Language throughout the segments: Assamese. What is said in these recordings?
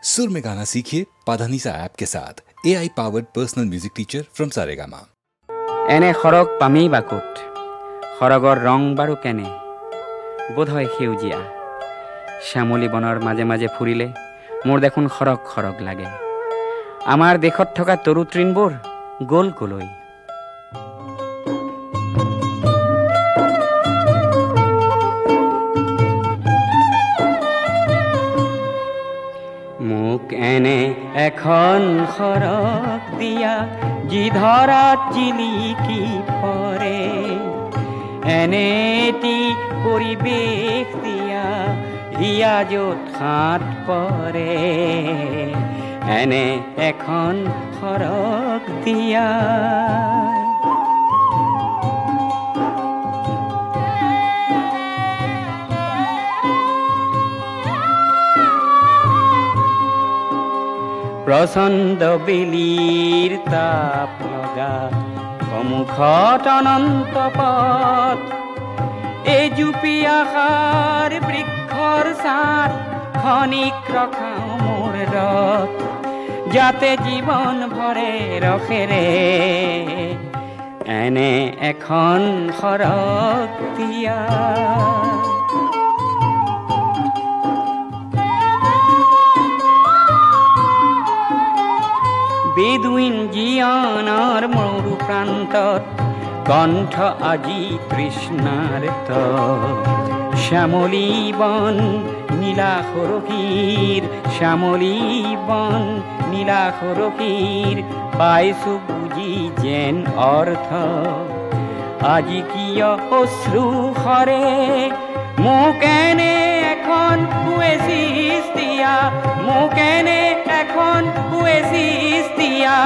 सुर में गाना सीखिए पाधानीसा ऐप के साथ AI powered personal music teacher from Saregama. एने खरग पामी बाकुट खरगर रंग बारू केने बोधय सेउजिया श्यामली बनर माजे माजे फुरिले मोर देखुन खरग खरग लागे आमार देखत थका तरु तृणबोर गोल गोलई मुख एने एखन खरग दिया जी धरात जिलिकी परे एनेटी परिवेश दिया हिया जोत हाथ परे एने एखन खरग दिया प्रचंड बेलिर ताप लगा सम्मुखत अनंत पथ एजुपी आकार बृक्षर साथ खनिक रखाओ मोर रथ जाते जीवन भरे रखे रे एने एखन खरग दिया बेदुइन जियानार मरु प्रान्तत कण्ठ আজি তৃষ্ণার্ত শ্যামলী বন নীলা সরসীর শ্যামলী বন নীলা সরসীর পাইছো বুঝি যেন অর্থ আজি কিয় অশ্রু হরে মোক এনে এখন কুয়েছিস দিয়া মোক এনে এখন কুয়েছিস দিয়া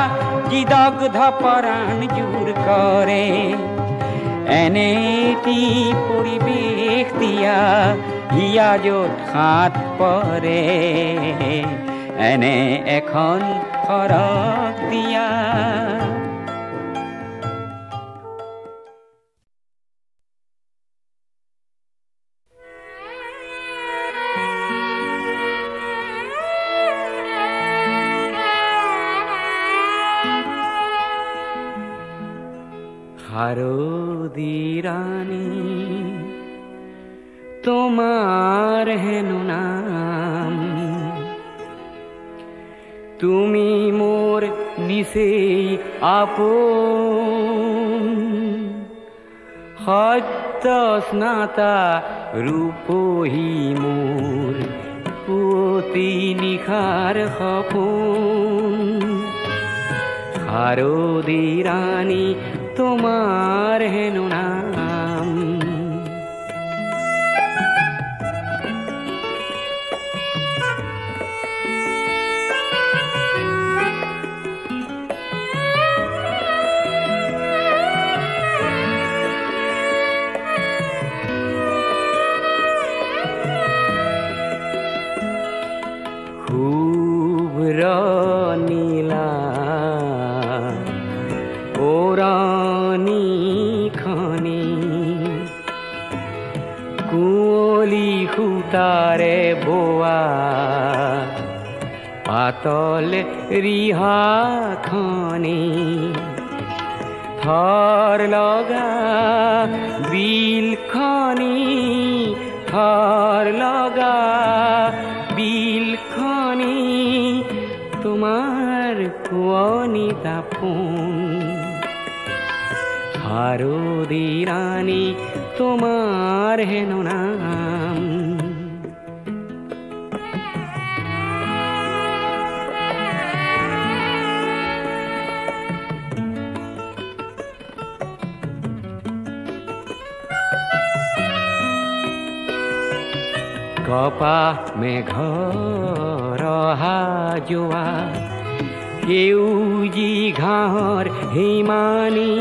জিদগ্ধ পরাণ জুর করে এনেটি পরিবেশ দিয়া হিয়া যত হাত পরে এনে এখন খৰগ দিয়া হারদি রানী তোমার হেন নাম তুমি মোর নিশেই আপন সত্য স্নাতা রূপহী মোর পুতি নিখার সপোন হারদি রানী তোমার হেন নাম খুব নীলা ওরানি খানি কুঁৱলী সূতাৰে বোৱা পাতল ৰিহা খানি থৰ লগা বিল খানি থৰ লগা বিল খানি তোমাৰ কুঁৱনী দাপোন হাৰদি ৰানী তোমাৰ হেন নাম কপা মেঘৰ অহা যোৱা সেউজী ঘাঁহৰ হিমানী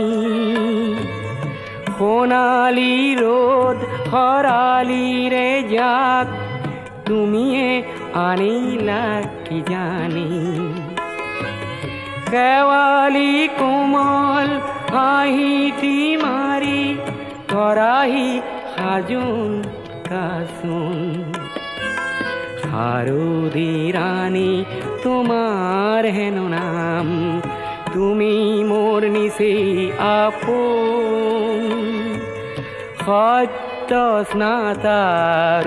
সোণালী ৰ'দ খৰালিৰে যাক তুমিয়ে আনিলা কি জানি শেৱালি কোমল হাঁহিটি মাৰি কৰাহি সাজোন কাচোন শাৰদী ৰানী তোমাৰ হেন নাম, তুমি মোৰ নিশে আপন। সত্য স্নাতা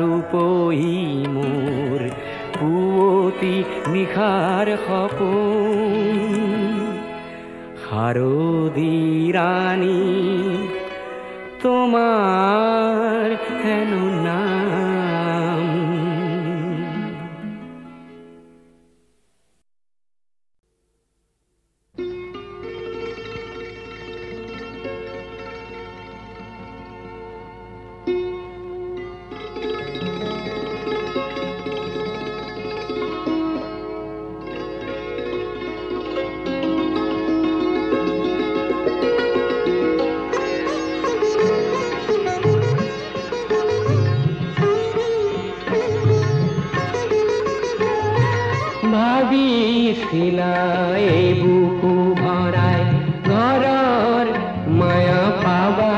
ৰূপহী মোৰ পুৱতি নিশাৰ সপোন। শাৰদী ৰাণী তোমাৰ হেন নাম। ভাবিছিলাই বুকু ভৰাই ঘৰৰ মায়া পাবা,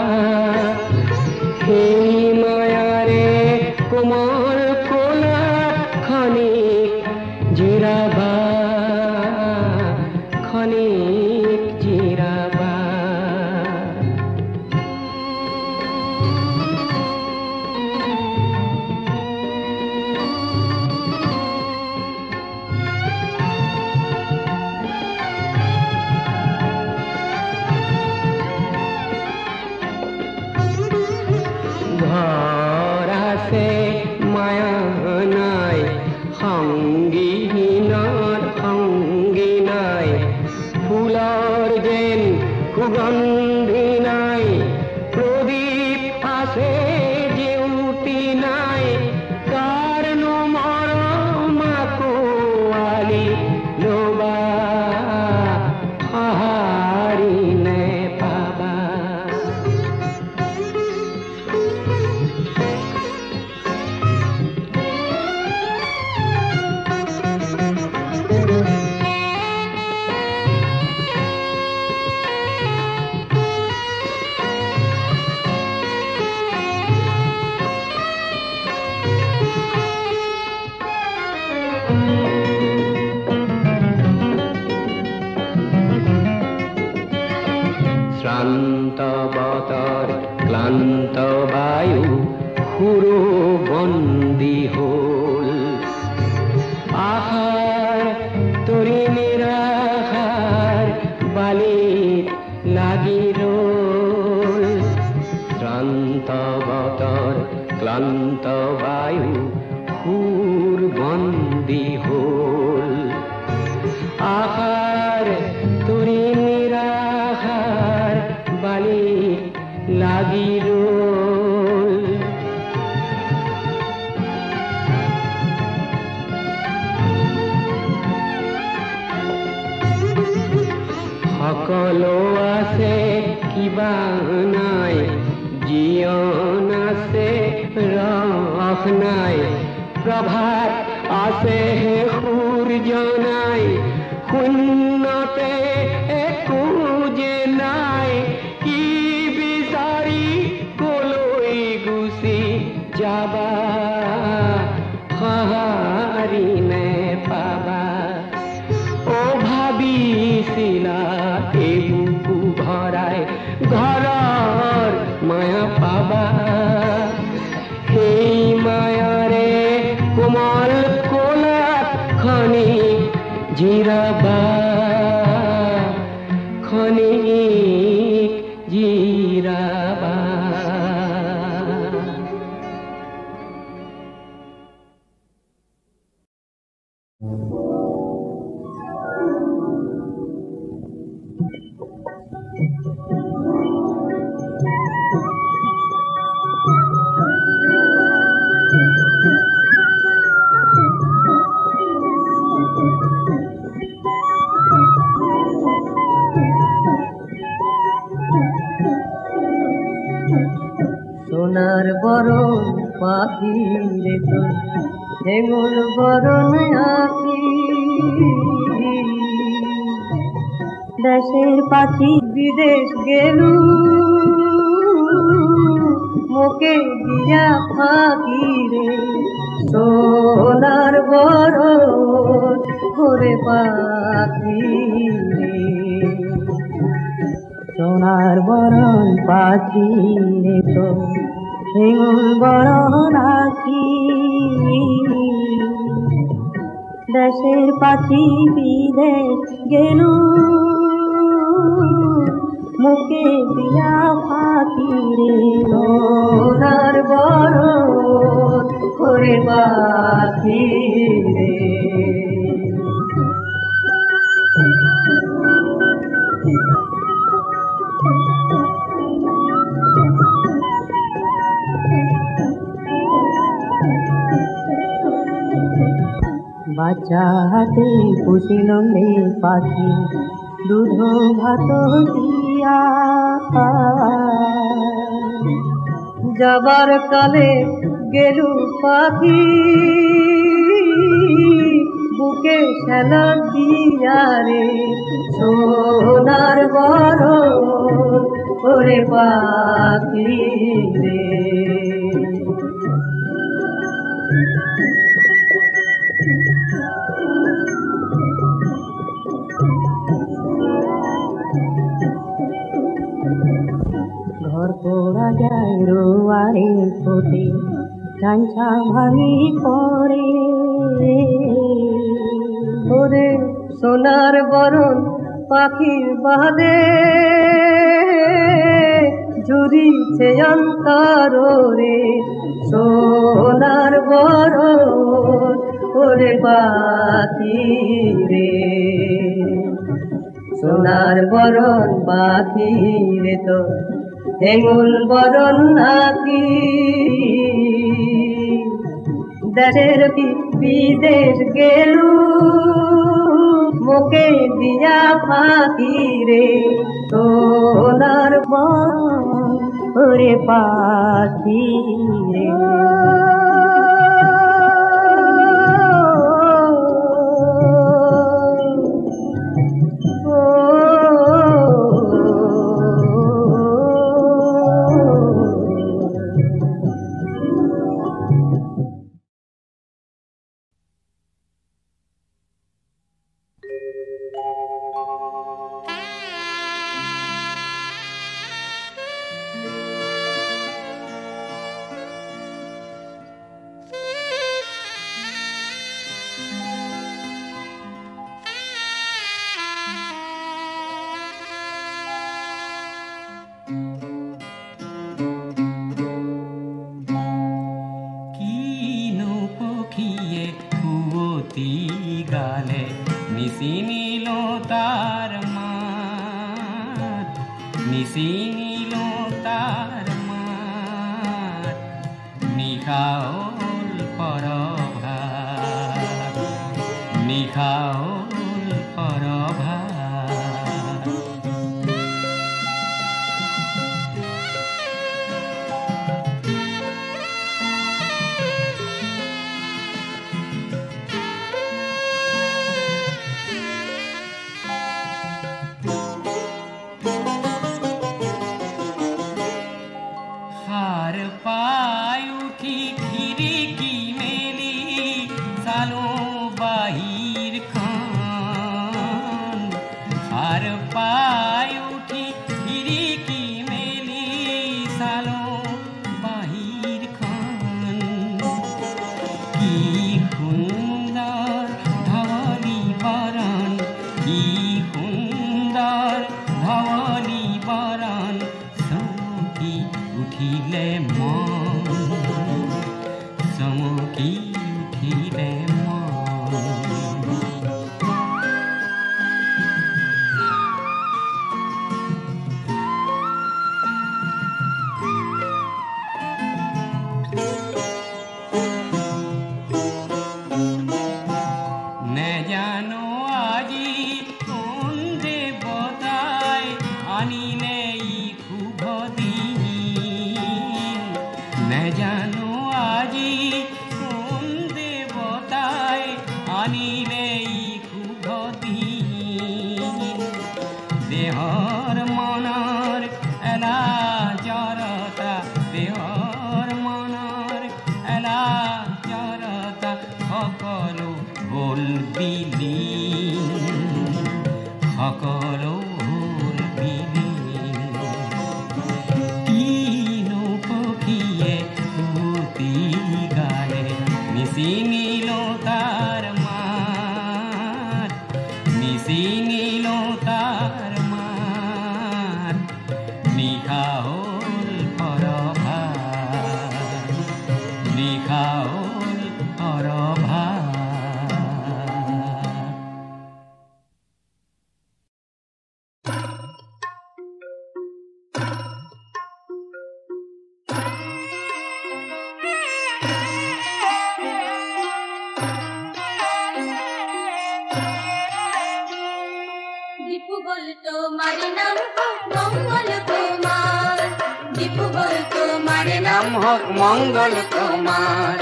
সেই মায়াৰে কোমল কোলা খনিক জিৰাবা, খনিক জিৰাবা। ঘৰ আছে মায়া নাই, সংগীহীনৰ সংগী নাই, ফুলৰ যেন সুগন্ধি নাই, প্ৰদীপ আছে জেউতি নাই, কাৰনো মৰম কোৱালি ল'বা, সঁহাৰি নেপাবা। শ্ৰান্ত বতৰ ক্লান্ত বায়ু সুৰো বন্দী হ'ল, আশাৰ তৰি নিৰাশাৰ বালিত লাগি ৰ'ল। শ্ৰান্ত বতৰ ক্লান্ত বায়ু সুৰ বন্দী হ'ল, আশাৰ তৰি নিৰাশাৰ বালিত লাগি ৰ'ল। সকলো আছে কিবা নাই, জীৱন আছে ৰস নাই, প্ৰভাত আছে সূৰ্য নাই, শূন্যতে একো যে নাই, কি বিচাৰি কলৈ গুচি যাবা, সঁহাৰি নেপাবা। অ ভাবিছিলা এই বুকু ভৰাই ঘৰৰ মায়া পাবা, সেই মায়াৰে কোমল কোলাত খনিক জিৰাবা, খনিক জিৰাবা। সোনার বরণ পাখি রে তো হেঙুল বরণ আঁকি, দেশের পাখি বিদেশ গেলু মোকে দিয়া ফাঁকি রে, সোনার বরণ করে পাখি রে সোনার বরণ পাখি রে তো হেঙ্গুল বরণ আঁকি দেশের পাখি বিদেশ গেল মুখে দিয়া পাখি রে সোনার বরণ করে পাখি রে বাচ্চা হাতে পুষিল রে পাখি দুধ ভাত দিয়া যাবার কালে গেলু পাখি বুকে সেলা দিয়া রে সোনার বরণ করে পাখি রে ঘর পোড়া যায় রোয়ারে ফোটে কাঞ্চা ভাঙি পরে ওরে সোনার বরণ পাখির বাদে ঝুরিছে অন্তর রে সোনার বরণ ওরে পাখি রে সোনার বরণ পাখি রে তো হেঙ্গুল বরণ নাকি দেশের বিদেশ গেলু মুখে দিয়া পাখি রে সোনার বরণ ওরে পাখি রে গালে নিশিনিল তার মাত নিশিনিল তার মাত নিখাউল পরভাত নিখাউল পরভাত দেহর মনৰ এলা জৰতা সকলো হ'ল বিলীন। কিনো পক্ষীয়ে পুতি গালে নিচিঙিল তাৰ মাত, নিচিঙিল তাৰ মাত। নিশা হ'ল পৰভাত, নিশা হ'ল পৰভাত। দীপু বল তোমার নাম হোক মঙ্গল তোমার, দীপু বল তোমার নাম হোক মঙ্গল তোমার।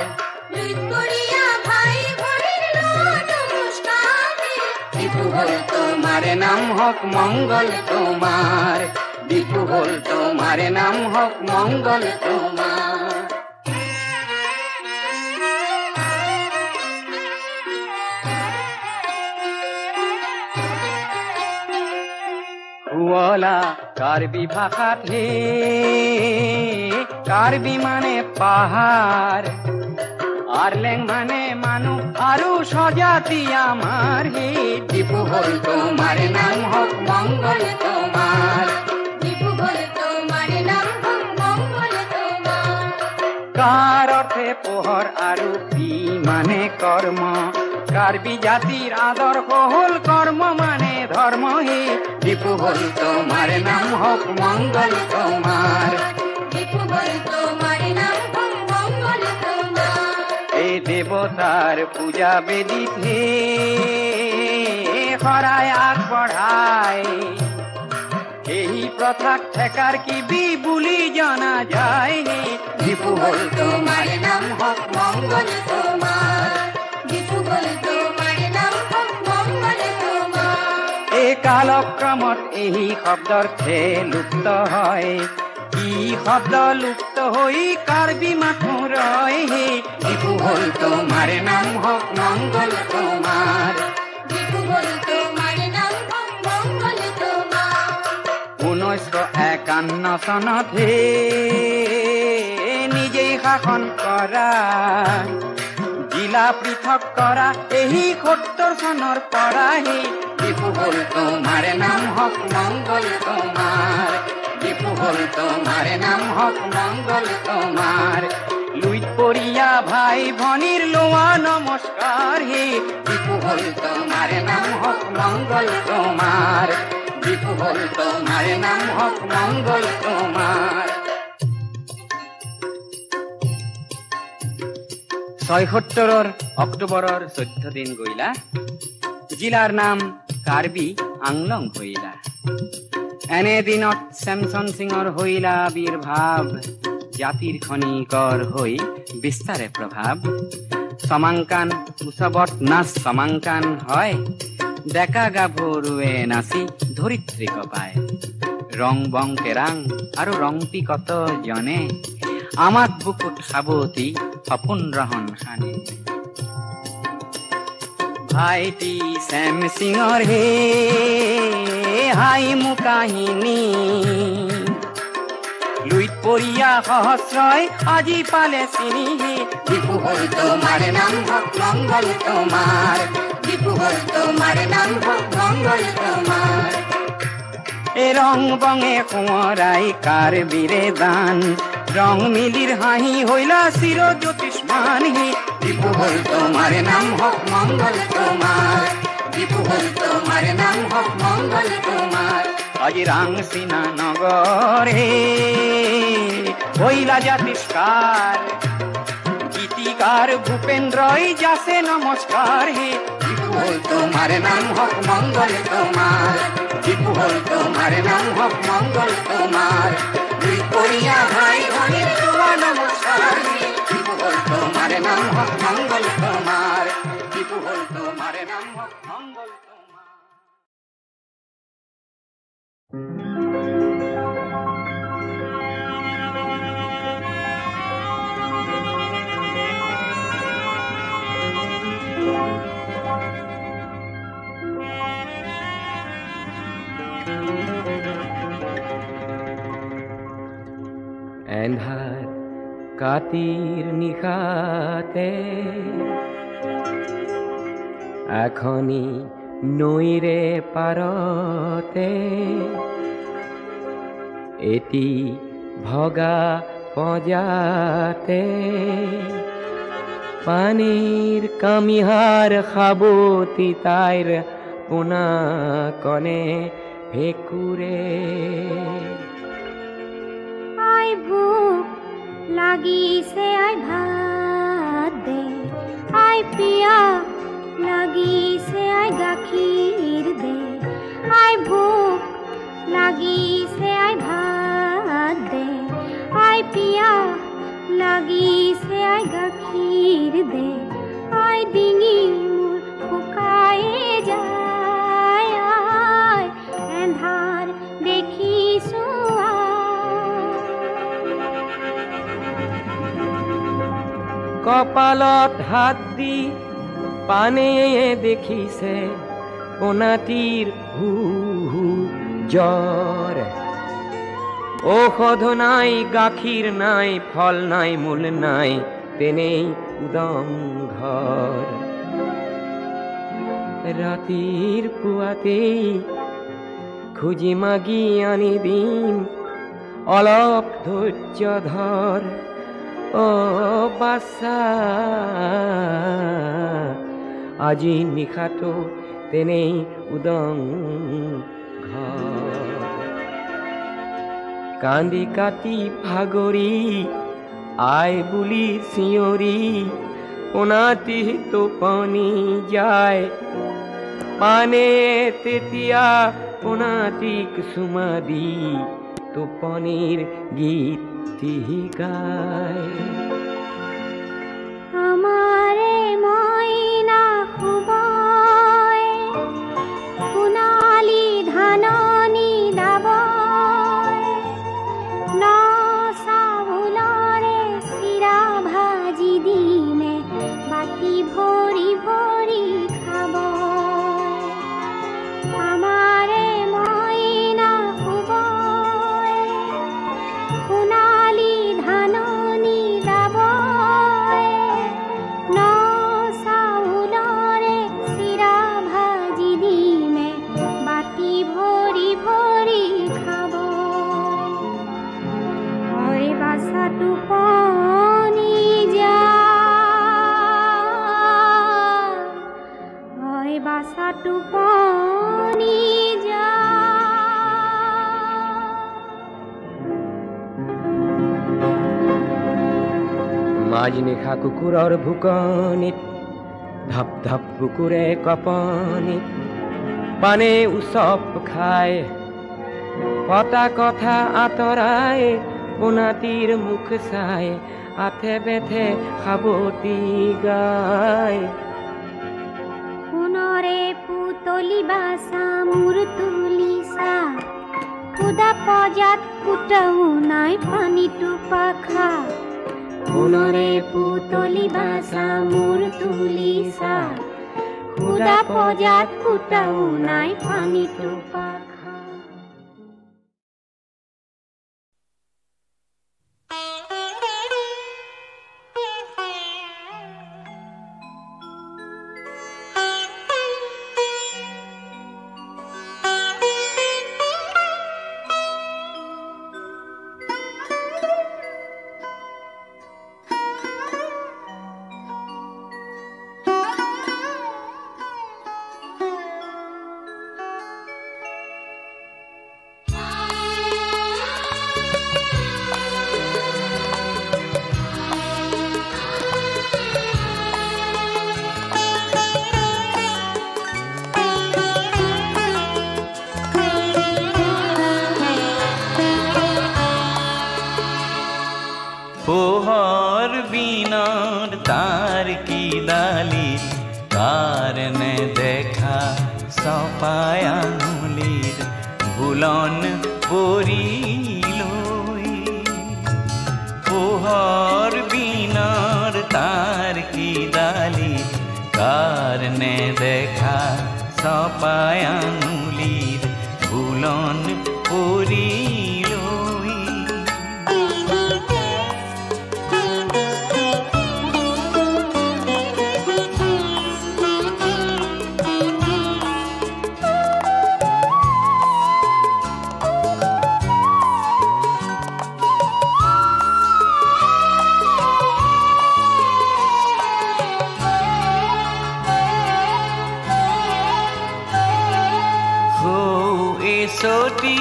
লুইত করিয়া ভাই বোনের নমস্কার। দীপু বল তোমার নাম হোক মঙ্গল তোমার, দীপু বল তোমার নাম হোক মঙ্গল তোমার। হুৱলা কাৰ্বি ভাষাত হে, কাৰ্বি মানে পাহাৰ, আৰলেং মানে মানুহ আৰু স্বজাতি আমাৰ হে। দীপু বল তোমাৰ নাম হোক মঙ্গল তোমাৰ, দীপু বল তোমাৰ নাম হোক মঙ্গল তোমাৰ। কাৰ অৰ্থে পোহৰ আৰু পি মানে কৰ্ম, কাৰ্বি জাতিৰ আদৰ্শ হ'ল কৰ্ম মানে ধৰ্ম হে। দীপু বল তোমাৰ নাম হোক মঙ্গল তোমাৰ, দীপু বল তোমাৰ নাম হোক মঙ্গল তোমাৰ। এই দেৱতাৰ পূজা বেদীত হে শৰাই আগবঢ়াই, এই প্ৰথাক ঠেকাৰ কিবি বুলি জনা যায় হে। দীপু বল তোমাৰ নাম হোক মঙ্গল তোমাৰ, দীপু বল তোমাৰ নাম হোক মঙ্গল তোমাৰ। এই কালক্ৰমত এই শব্দৰ থে লুপ্ত হয়, ই শব্দ লুপ্ত হৈ কাৰ্বি মানুহ ৰয় হে। দীপু বল তোমাৰ নাম হোক মঙ্গল তোমাৰ, দীপু বল তোমাৰ নাম হোক মঙ্গল তোমাৰ। 1951 চনত হে নিজেই শাসন কৰা, জিলা পৃথক কৰা এই 70 চনৰ পৰা হে। দীপু বল তোমাৰ নাম হোক মঙ্গল তোমাৰ, দীপু বল তোমাৰ নাম হোক মঙ্গল তোমাৰ। লুইত পৰিয়া ভাই ভনীৰ লোৱা নমস্কাৰ হে। দীপু বল তোমাৰ নাম হোক মঙ্গল তোমাৰ, দীপু বল তোমাৰ নাম হোক মঙ্গল তোমাৰ। 76 অক্টোবৰৰ 14 দিন গইলা, জিলাৰ নাম কাৰ্বি আংলং হইলা। এনে দিনত চেমচন সিঙৰ হইলা আবিৰ্ভাৱ, জাতিৰ খনিকৰ হৈ বিস্তাৰে প্ৰভাৱ। সমাংকান উৎসৱত নাচ সমাংকান হয়, ডেকা গাভৰুৱে নাচি ধৰিত্ৰী কপায়। ৰং বং কেৰাং আৰু ৰং পিকত জনে, আমাক বুকুত সাৱতি সপোন ৰহন সানে। ভাইটি চেম সিঙৰ হে হাই মু কাহিনী, লুইত পৰিয়া সহস্ৰই আজি পালে চিনি হে। দীপু বল তোমাৰ নাম হোক মঙ্গল তোমাৰ, দীপু বল তোমাৰ নাম হোক মঙ্গল তোমাৰ। এ ৰং বঙে কোঁৱৰাই কাৰ্বিৰে দান, রং মিলির হাঁহি হইলা চির জ্যোতিষ্মান হে। দীপু বল তোমার নাম হোক মঙ্গল তোমার, দীপু বল তোমার নাম হোক মঙ্গল তোমার। আজি রাংসিনা নগর হে হইলা জাতিষ্কার, গীতিকার ভূপেন্দ্রই যাসে নমস্কার হে। দীপু বল তোমার নাম হোক মঙ্গল তোমার, দীপু বল তোমার নাম হোক মঙ্গল তোমার। দুই করিয়া ভাই ভনীর তোমার নমস্কার হে। দীপু বল তোমার নাম হোক মঙ্গল তোমার, দীপু বল তোমার নাম হোক মঙ্গল তোমার। এন্ধাৰ কাতিৰ নিশাতে এখনি নৈৰে পাৰতে এটি ভগা পঁজাতে পানীৰ কামিহাৰ খাবতি তাইৰ পোনা কনে ভেকুৰে আই ভোক লাগিছে আই ভাত দে আই পিয়া লাগিছে আই গাখীৰ দে আই ভোক লাগিছে আই ভাত দে আই পিয়া লাগিছে আই গাখীৰ দে আই ডিঙি মোৰ শুকায়ে যায় আই এন্ধাৰ দেখিছো কপালত হাত দি পানে দেখিছে পোনাটিৰ হু হু জ্বৰ ঔষধ নাই গাখীৰ নাই ফল নাই মূল নাই তেনেই উদং ঘৰ ৰাতিৰ পুৱাতেই খুজি মাগি আনি দিম অলপ ধৈৰ্য ধৰ অ বাছা আজি নিশাটো তেনেই উদং ঘৰ কান্দি কাটি ভাগৰি আই বুলি চিঞৰি পোনাটি টোপনি যায় পানে তেতিয়া পোনাটিক চুমা দি টোপনিৰ গীত গায় আমাৰে মইনা শুবয় সোণালী ধাননি দাবয় ন চাউলৰে চিৰা ভাজি দিমে বাটি ভৰি ভৰি খাব আমাৰে মইনা শুবয় সোণালী ধাননি দাবয় ন চাউলৰে চিৰা ভাজি দিমে বাটি ভৰি ভৰি খাব হয় বাছা টোপনি যা হয় বাছা টোপনি যা মাজনিশা কুকুৰৰ ভুকনিত ধাপ ধাপ কুকুৰে কপনিত পানে উচপ খায় পতা কথা আঁতৰাই পোনাটিৰ মুখ চাই আথে বেথে সাৱতি গায় সোণৰে পুতলি বাছা মোৰ তুলিছা খুদা পজাত ফুটাও নাই পানীটো পাখা সোণৰে পুতলি বাছা মোৰ তুলিছা খুদা পজাত ফুটাও নাই পানীটো পাখা পোহর বিনার তার কি ডালি কারণে দেখা সপায় আঙুলির বুলন পরিল পোহর বিনার তার কি ডালি কারণে দেখা সপায় আঙুলির বুলন পৰিলৈ এছটি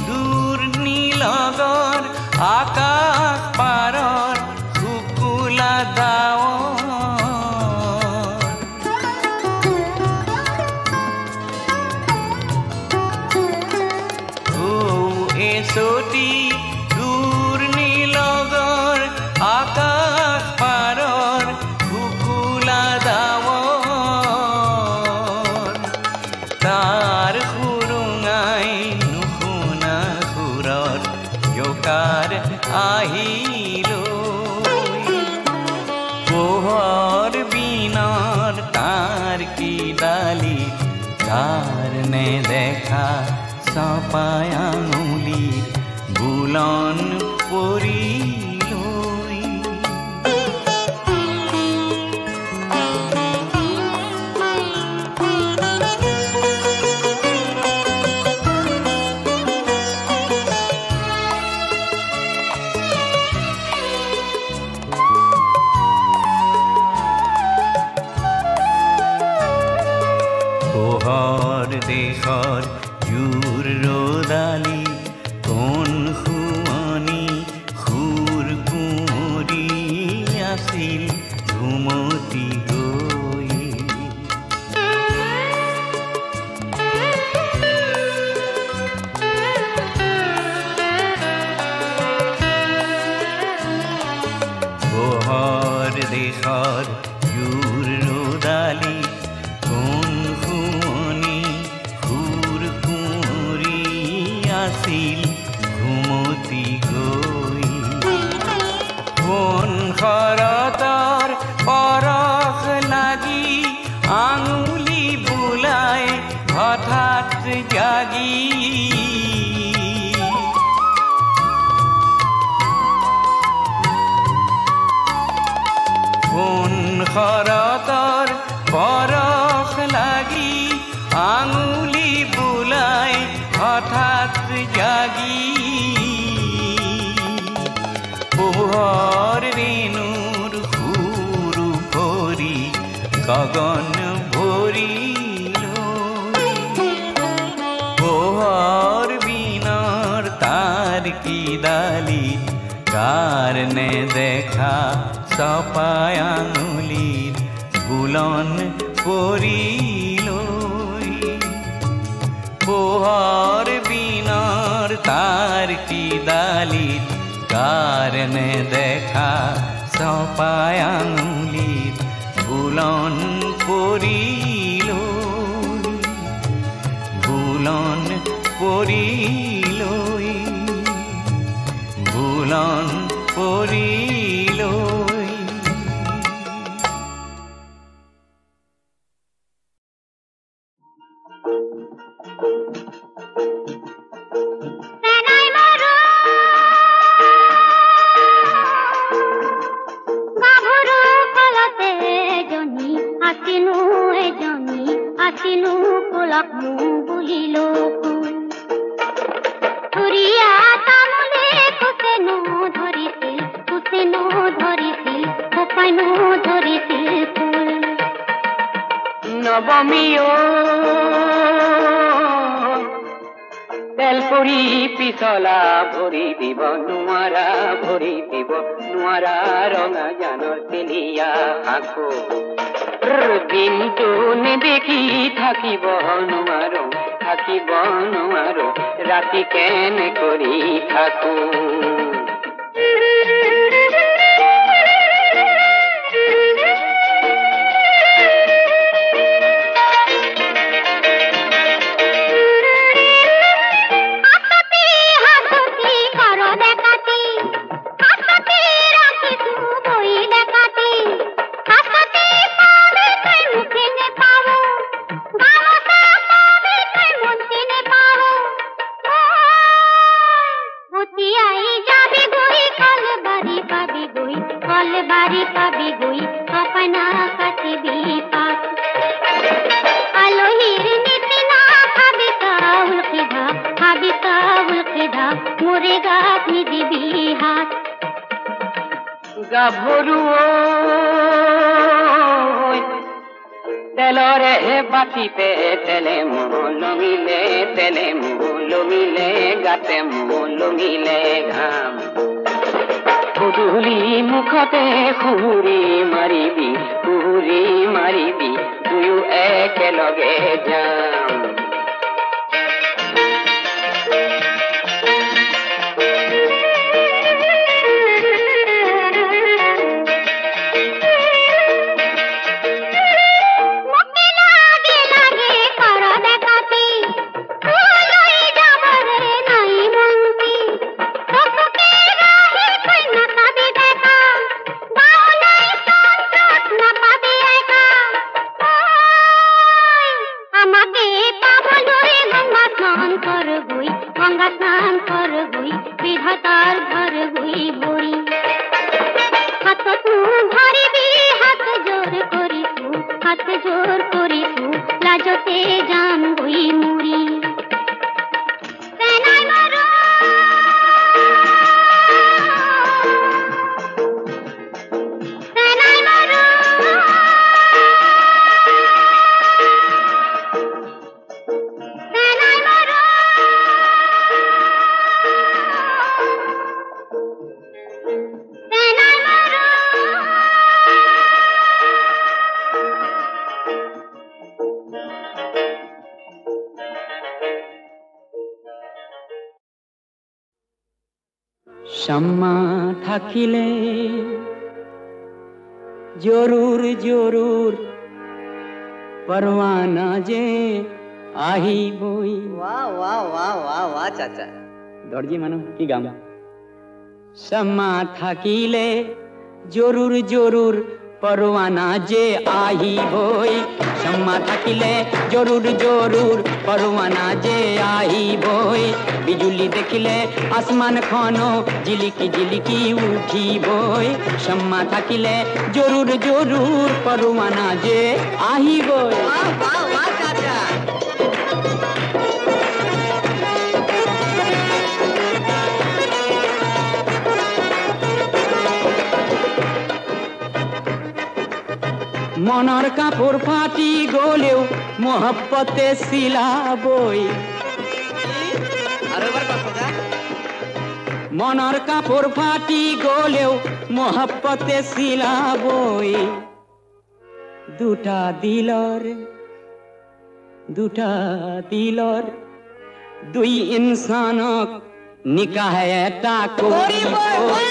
দূৰ নীলগৰ আকাশ পাৰৰ শুকুলা ডাৱৰ এছটি দূৰ নীলগৰ আকাশ পাৰৰ শুকুলা ডাৱৰ তাৰ আহিলৈ পোহৰ বিনৰ তাৰ কি ডালি তাৰ নেদেখা চপাই আঙুলিৰ বুলন পৰিলৈ পোহৰ দেশৰ জোৰ ৰদালি কোন শুৱনি সুৰ কুঁৱৰী আছিল ঘুমতি গৈ পোহৰ দেশৰ জোৰ ৰদালি ঘুমতি গৈ কোন শৰতৰ পৰশ লাগি আঙুলি বুলাই হঠাৎ জাগি কোন শৰতৰ পৰশ লাগি আঙুলি বুলাই হঠাৎ জাগি পোহৰ ৰেণুৰ সুৰ ভৰি গগন ভৰিলৈ পোহৰ বিনৰ তাৰ কি ডালি কাৰ নেদেখা চপাই আঙুলিৰ বুলন পৰিলৈ পোহৰ বিনৰ তাৰ কি ডালিত কাৰ নেদেখা চপাই আঙুলিৰ বুলন পৰিলৈ বুলন পৰিলৈ বুলন পৰিলৈ নবমীয় তেলপুৰি পিছলা ভৰি দিব নোৱাৰা ভৰি দিব নোৱাৰা ৰঙা জানৰ তেলিয়া আকৌ দিনটো নেদেখি থাকিব নোৱাৰো ৰাতি কেনে কৰি থাকো ভৰু তেলৰে বাতিতে তেলে লমিলে গাতে লমিলে ঘাম গধূলি মুখতে সুহুৰি মাৰিবি দুয়ো একেলগে যাম শাম্মা থাকিলে জরুর জরুর পরওয়ানা যে আহিবই वाह वाह वाह वाह वाह चाचा দর্জি মানুষ কি গাম শাম্মা থাকিলে জরুর জরুর পরওয়ানা যে আহিবই শাম্মা থাকিলে জরুর জরুর পরওয়ানা যে আহিবই বিজুলি দেখিলে আসমান খন জিলিকি জিলিকি উঠিবই শাম্মা থাকিলে জরুর জরুর পরওয়ানা যে আহিবই वाह वाह वाह चाचा মনৰ কাপোৰ ফাটি গলেও মোহব্বতে চিলাবই अरे बार कौन सा মনৰ কাপোৰ ফাটি গলেও মোহব্বতে চিলাবই দুটা দিলৰ দুই ইনসানক নিকাহ এটা কৰিবই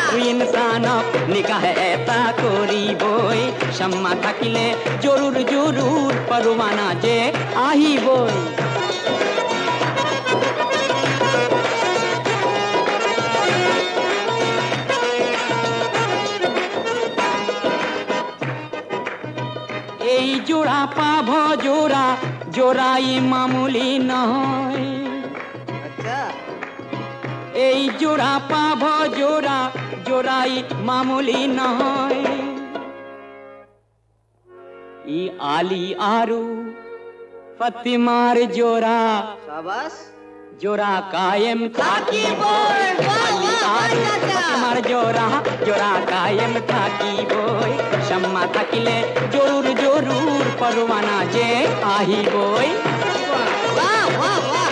দুই ইনসানক নিকাহ এটা কৰিবই শাম্মা থাকিলে জৰুৰ জৰুৰ পৰৱানা যে আহিবই এই জোড়া পাভ জোড়া জোড়াই মামুলি নহয় अच्छा এই জোড়া পাভ জোড়া জোড়াই মামুলি নহয় ই আলী আৰু ফাতিমাৰ জোড়া शाबाश জোড়া কায়েম থাকিবই আলী আৰু ফাতিমাৰ জোড়া কায়েম থাকিবই শাম্মা থাকিলে জৰুৰ জৰুৰ পৰৱানা যে আহিবই वाह वाह वाह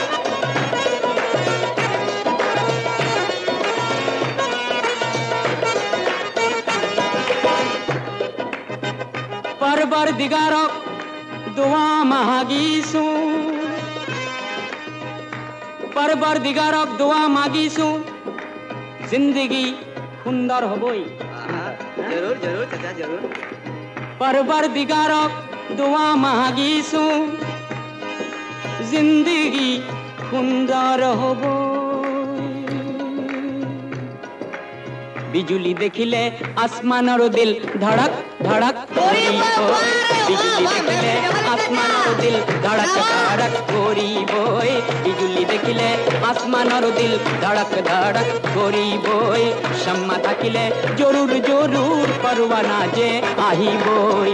পৰৱৰদিগাৰক দুৱা মাগিছো পৰৱৰদিগাৰক দুৱা মাগিছো জিন্দগী সুন্দৰ হ'বই हाँ, जरूर जरूर चाचा जरूर পৰৱৰদিগাৰক দুৱা মাগিছো জিন্দগী সুন্দৰ হ'বই বিজুলি দেখিলে আসমানৰ দিল ধড়ক ধড়ক কৰিবই বিজুলি দেখিলে আসমানৰ দিল ধড়ক ধড়ক কৰিবই বিজুলি দেখিলে আসমানৰ দিল ধড়ক ধড়ক কৰিবই শাম্মা থাকিলে জৰুৰ জৰুৰ পৰৱানা যে আহিবই